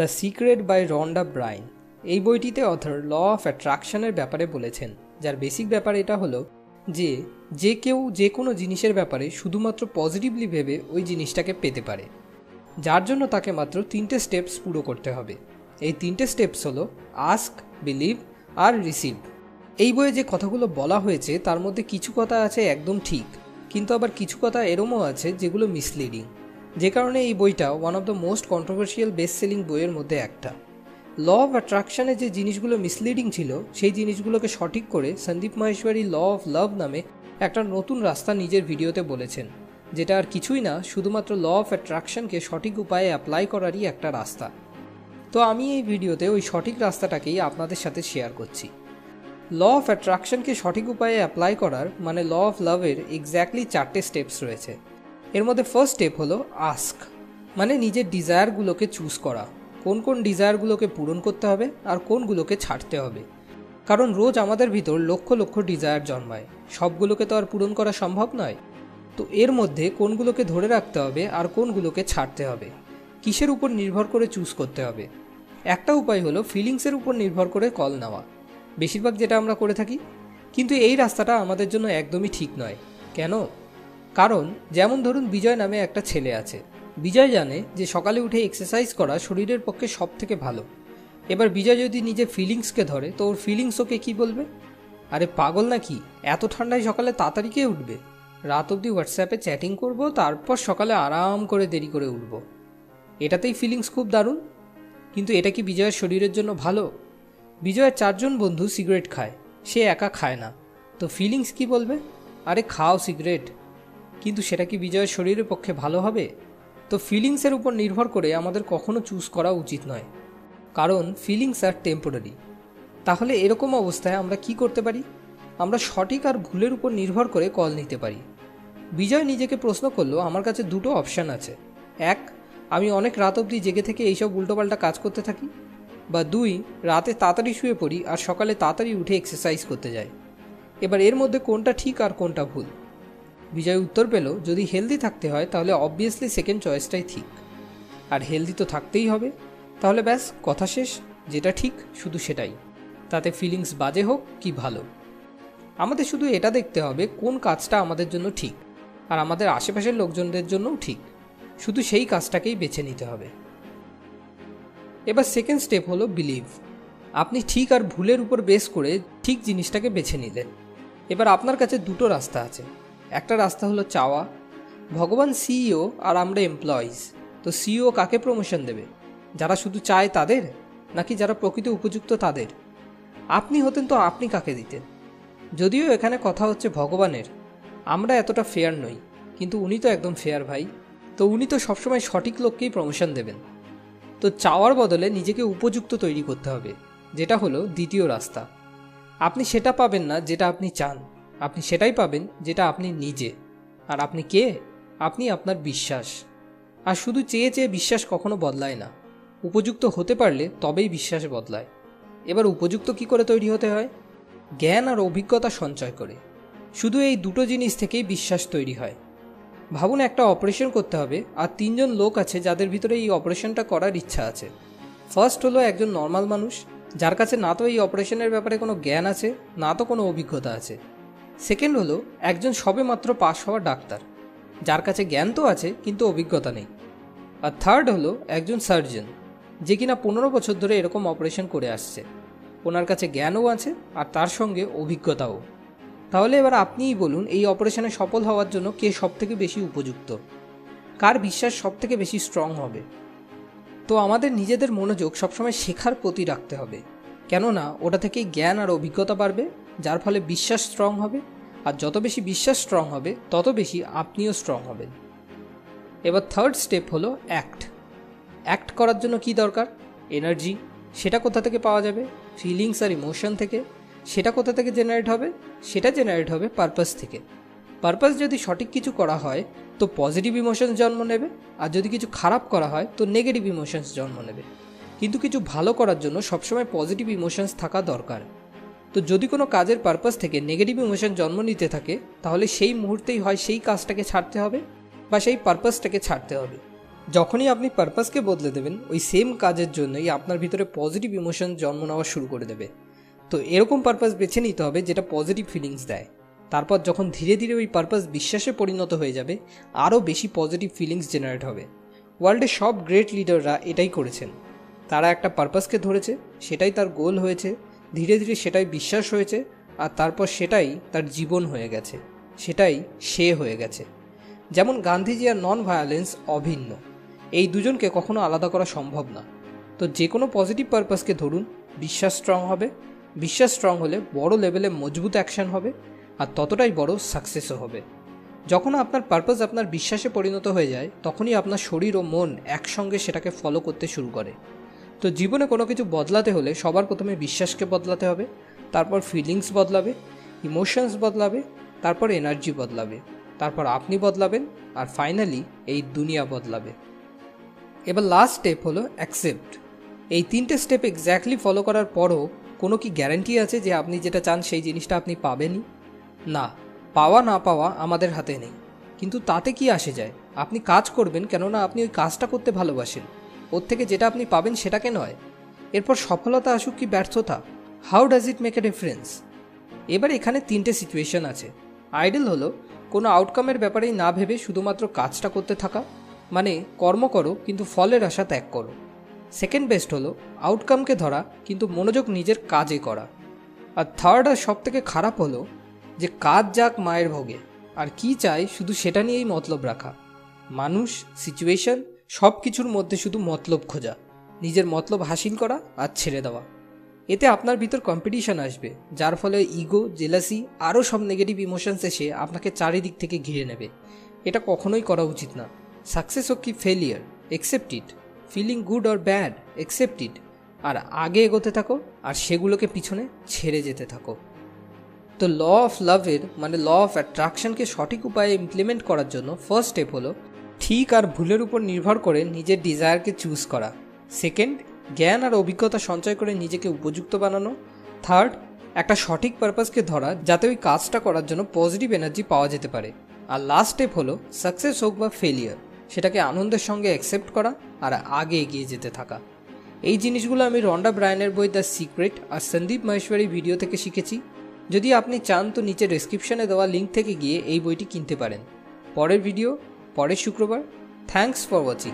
The secret by Rhonda Byrne. এই বইটিতে author law of অ্যাট্রাকশনের ব্যাপারে বলেছেন, যার বেসিক ব্যাপার এটা হলো যে কেউ যে কোনো জিনিসের ব্যাপারে শুধুমাত্র পজিটিভলি ভেবে ওই জিনিসটাকে পেতে পারে, যার জন্য তাকে মাত্র 3টে স্টেপস পুরো করতে হবে। এই 3টে স্টেপস হলো আস্ক, বিলিভ আর রিসিভ। এই বইয়ে যে কথাগুলো বলা হয়েছে তার মধ্যে কিছু কথা আছে একদম ঠিক, কিন্তু আবার কিছু কথা এরমও আছে যেগুলো মিসলিডিং, যে কারণে এই বইটা one of the most controversial best selling বইয়ের মধ্যে একটা। ল অফ অ্যাট্রাকশনে যে জিনিসগুলো মিসলিডিং ছিল সেই জিনিসগুলোকে সঠিক করে Sandeep Maheshwari law of love নামে একটা নতুন রাস্তা নিজের ভিডিওতে বলেছেন, যেটা আর কিছুই না, শুধুমাত্র ল অফ অ্যাট্রাকশনকে সঠিক উপায়ে অ্যাপ্লাই করারই একটা রাস্তা। তো আমি এই ভিডিওতে ওই সঠিক রাস্তাটাকেই আপনাদের সাথে শেয়ার করছি। ল অফ অ্যাট্রাকশনকে সঠিক উপায়ে অ্যাপ্লাই করার মানে ল অফ লাভের এক্স্যাক্টলি 4টে স্টেপস রয়েছে। এর মধ্যে ফার্স্ট স্টেপ হলো আস্ক, মানে নিজের ডিজায়ারগুলোকে চুজ করা, কোন কোন ডিজায়ারগুলোকে পূরণ করতে হবে আর কোনগুলোকে ছাড়তে হবে। কারণ রোজ আমাদের ভিতর লক্ষ লক্ষ ডিজায়ার জন্মায়, সবগুলোকে তো আর পূরণ করা সম্ভব নয়। তো এর মধ্যে কোনগুলোকে ধরে রাখতে হবে আর কোনগুলোকে ছাড়তে হবে, কিসের উপর নির্ভর করে চুজ করতে হবে। একটা উপায় হলো ফিলিংসের উপর নির্ভর করে কল নেওয়া, বেশিরভাগ যেটা আমরা করে থাকি। কিন্তু এই রাস্তাটা আমাদের জন্য একদমই ঠিক নয়। কেন? কারণ যেমন ধরুন বিজয় নামে একটা ছেলে আছে। বিজয় জানে যে সকালে উঠে এক্সারসাইজ করা শরীরের পক্ষে সব থেকে ভালো। এবার বিজয় যদি নিজে ফিলিংসকে ধরে তো ওর ফিলিংস ওকে কী বলবে? আরে পাগল নাকি, এত ঠান্ডায় সকালে তাড়াতাড়ি কে উঠবে? রাত অবধি হোয়াটসঅ্যাপে চ্যাটিং করব, তারপর সকালে আরাম করে দেরি করে উঠব। এটাতেই ফিলিংস খুব দারুণ। কিন্তু এটা কি বিজয়ের শরীরের জন্য ভালো? বিজয়ের 4জন বন্ধু সিগারেট খায়, সে একা খায় না, তো ফিলিংস কি বলবে? আরে খাও সিগারেট। কিন্তু সেটা কি বিজয়ের শরীরের পক্ষে ভালো হবে? তো ফিলিংসের উপর নির্ভর করে আমাদের কখনো চুজ করা উচিত নয়, কারণ ফিলিংস আর টেম্পোরারি। তাহলে এরকম অবস্থায় আমরা কি করতে পারি? আমরা সঠিক আর ভুলের উপর নির্ভর করে কল নিতে পারি। বিজয় নিজেকে প্রশ্ন করলো, আমার কাছে 2টো অপশান আছে। 1, আমি অনেক রাত অবধি জেগে থেকে এইসব উল্টোপাল্টা কাজ করতে থাকি, বা 2, রাতে তাড়াতাড়ি শুয়ে পড়ি আর সকালে তাড়াতাড়ি উঠে এক্সারসাইজ করতে যাই। এবার এর মধ্যে কোনটা ঠিক আর কোনটা ভুল? বিজয় উত্তর পেল, যদি হেলদি থাকতে হয় তাহলে অবভিয়াসলি সেকেন্ড চয়েসটাই ঠিক। আর হেলদি তো থাকতেই হবে, তাহলে ব্যাস কথা শেষ, যেটা ঠিক শুধু সেটাই, তাতে ফিলিংস বাজে হোক কি ভালো। আমাদের শুধু এটা দেখতে হবে কোন কাজটা আমাদের জন্য ঠিক আর আমাদের আশেপাশের লোকজনদের জন্যও ঠিক, শুধু সেই কাজটাকেই বেছে নিতে হবে। এবার সেকেন্ড স্টেপ হলো বিলিভ। আপনি ঠিক আর ভুলের উপর বেস করে ঠিক জিনিসটাকে বেছে নিলেন। এবার আপনার কাছে 2টো রাস্তা আছে। একটা রাস্তা হলো চাওয়া। ভগবান সিইও আর আমরা এমপ্লয়িজ, তো সিইও কাকে প্রমোশন দেবে? যারা শুধু চায় তাদের, নাকি যারা প্রকৃত উপযুক্ত তাদের? আপনি হতেন তো আপনি কাকে দিতেন? যদিও এখানে কথা হচ্ছে ভগবানের, আমরা এতটা ফেয়ার নই, কিন্তু উনি তো একদম ফেয়ার ভাই, তো উনি তো সবসময় সঠিক লোককেই প্রমোশন দেবেন। তো চাওয়ার বদলে নিজেকে উপযুক্ত তৈরি করতে হবে, যেটা হলো দ্বিতীয় রাস্তা। আপনি সেটা পাবেন না যেটা আপনি চান, আপনি সেটাই পাবেন যেটা আপনি নিজে। আর আপনি কে? আপনি আপনার বিশ্বাস। আর শুধু চেয়ে চেয়ে বিশ্বাস কখনো বদলায় না, উপযুক্ত হতে পারলে তবেই বিশ্বাস বদলায়। এবার উপযুক্ত কি করে তৈরি হতে হয়? জ্ঞান আর অভিজ্ঞতা সঞ্চয় করে। শুধু এই 2টো জিনিস থেকেই বিশ্বাস তৈরি হয়। ভাবুন একটা অপারেশন করতে হবে আর 3জন লোক আছে যাদের ভিতরে এই অপারেশনটা করার ইচ্ছা আছে। ফার্স্ট হলো একজন নর্মাল মানুষ, যার কাছে না তো এই অপারেশনের ব্যাপারে কোনো জ্ঞান আছে, না তো কোনো অভিজ্ঞতা আছে। সেকেন্ড হলো একজন সবেমাত্র পাস হওয়া ডাক্তার, যার কাছে জ্ঞান তো আছে কিন্তু অভিজ্ঞতা নেই। আর থার্ড হলো একজন সার্জন, যে কিনা 15 বছর ধরে এরকম অপারেশন করে আসছে, ওনার কাছে জ্ঞানও আছে আর তার সঙ্গে অভিজ্ঞতাও। তাহলে এবার আপনিই বলুন, এই অপারেশনে সফল হওয়ার জন্য কে সবথেকে বেশি উপযুক্ত? কার বিশ্বাস সবথেকে বেশি স্ট্রং হবে? তো আমাদের নিজেদের মনোযোগ সবসময় শেখার প্রতি রাখতে হবে, কেননা ওটা থেকেই জ্ঞান আর অভিজ্ঞতা বাড়বে, যার ফলে বিশ্বাস স্ট্রং হবে। আর যত বেশি বিশ্বাস স্ট্রং হবে তত বেশি আপনিও স্ট্রং হবেন। এবার থার্ড স্টেপ হলো অ্যাক্ট। অ্যাক্ট করার জন্য কি দরকার? এনার্জি। সেটা কোথা থেকে পাওয়া যাবে? ফিলিংস আর ইমোশন থেকে। সেটা কোথা থেকে জেনারেট হবে? সেটা জেনারেট হবে পারপাস থেকে। পারপাস যদি সঠিক কিছু করা হয় তো পজিটিভ ইমোশনস জন্ম নেবে, আর যদি কিছু খারাপ করা হয় তো নেগেটিভ ইমোশনস জন্ম নেবে। কিন্তু কিছু ভালো করার জন্য সবসময় পজিটিভ ইমোশনস থাকা দরকার। তো যদি কোনো কাজের পারপাস থেকে নেগেটিভ ইমোশন জন্ম নিতে থাকে, তাহলে সেই মুহূর্তেই হয় সেই কাজটাকে ছাড়তে হবে বা সেই পারপাসটাকে ছাড়তে হবে। যখনই আপনি পারপাসকে বদলে দেবেন, ওই সেম কাজের জন্যই আপনার ভিতরে পজিটিভ ইমোশন জন্ম নেওয়া শুরু করে দেবে। তো এরকম পারপাস বেছে নিতে হবে যেটা পজিটিভ ফিলিংস দেয়। তারপর যখন ধীরে ধীরে ওই পারপাস বিশ্বাসে পরিণত হয়ে যাবে, আরও বেশি পজিটিভ ফিলিংস জেনারেট হবে। ওয়ার্ল্ডে সব গ্রেট লিডাররা এটাই করেছেন। তারা একটা পারপাসকে ধরেছে, সেটাই তার গোল হয়েছে, ধীরে ধীরে সেটাই বিশ্বাস হয়েছে, আর তারপর সেটাই তার জীবন হয়ে গেছে, সেটাই সে হয়ে গেছে। যেমন গান্ধীজি আর নন ভায়োলেন্স অভিন্ন, এই দুজনকে কখনো আলাদা করা সম্ভব না। তো যে কোনো পজিটিভ পারপাসকে ধরুন, বিশ্বাস স্ট্রং হবে, বিশ্বাস স্ট্রং হলে বড় লেভেলে মজবুত অ্যাকশন হবে, আর ততটাই বড় সাকসেসও হবে। যখন আপনার পারপাস আপনার বিশ্বাসে পরিণত হয়ে যায়, তখনই আপনার শরীর ও মন একসঙ্গে সেটাকে ফলো করতে শুরু করে। তো জীবনে কোনো কিছু বদলাতে হলে সবার প্রথমে বিশ্বাসকে বদলাতে হবে, তারপর ফিলিংস বদলাবে, ইমোশনস বদলাবে, তারপর এনার্জি বদলাবে, তারপর আপনি বদলাবেন, আর ফাইনালি এই দুনিয়া বদলাবে। এবার লাস্ট স্টেপ হলো অ্যাকসেপ্ট। এই 3টে স্টেপ এক্স্যাক্টলি ফলো করার পরও কোনো কি গ্যারান্টি আছে যে আপনি যেটা চান সেই জিনিসটা আপনি পাবেনই? না, পাওয়া না পাওয়া আমাদের হাতে নেই। কিন্তু তাতে কি আসে যায়? আপনি কাজ করবেন কেননা আপনি ওই কাজটা করতে ভালোবাসেন, ওর থেকে যেটা আপনি পাবেন সেটাকে নয়। এরপর সফলতা আসুক কি ব্যর্থতা, how does it make a difference? এবার এখানে 3টে সিচুয়েশন আছে। আইডল হলো কোনো আউটকামের ব্যাপারেই না ভেবে শুধুমাত্র কাজটা করতে থাকা, মানে কর্ম করো কিন্তু ফলের আশা ত্যাগ করো। সেকেন্ড বেস্ট হলো আউটকামকে ধরা কিন্তু মনোযোগ নিজের কাজে করা। আর থার্ড আর সব থেকে খারাপ হলো যে কাজ যাক মায়ের ভোগে, আর কি চাই শুধু সেটা নিয়েই মতলব রাখা। মানুষ, সিচুয়েশন সব কিছুর মধ্যে শুধু মতলব খোঁজা, নিজের মতলব হাসিল করা আর ছেড়ে দেওয়া। এতে আপনার ভিতর কম্পিটিশন আসবে, যার ফলে ইগো, জেলাসি আরও সব নেগেটিভ ইমোশনস এসে আপনাকে চারিদিক থেকে ঘিরে নেবে। এটা কখনোই করা উচিত না। সাকসেস হোক কি failure, accept it. Feeling good or bad, accept it. আর আগে এগোতে থাকো, আর সেগুলোকে পিছনে ছেড়ে যেতে থাকো। তো ল অফ লাভের মানে ল অফ অ্যাট্রাকশনকে সঠিক উপায়ে ইমপ্লিমেন্ট করার জন্য ফার্স্ট স্টেপ হলো ঠিক আর ভুলের উপর নির্ভর করে নিজের ডিজায়ারকে চুজ করা। সেকেন্ড, জ্ঞান আর অভিজ্ঞতা সঞ্চয় করে নিজেকে উপযুক্ত বানানো। থার্ড, একটা সঠিক পারপাসকে ধরা যাতে ওই কাজটা করার জন্য পজিটিভ এনার্জি পাওয়া যেতে পারে। আর লাস্ট স্টেপ হলো সাকসেস হোক বা ফেলিয়ার, সেটাকে আনন্দের সঙ্গে অ্যাকসেপ্ট করা আর আগে এগিয়ে যেতে থাকা। এই জিনিসগুলো আমি রন্ডা ব্রায়ানের বই দ্য সিক্রেট আর সন্দীপ মাহেশ্বরী ভিডিও থেকে শিখেছি। যদি আপনি চান তো নিচে ডেসক্রিপশনে দেওয়া লিঙ্ক থেকে গিয়ে এই বইটি কিনতে পারেন। পরের ভিডিও পরের শুক্রবার। Thanks for watching.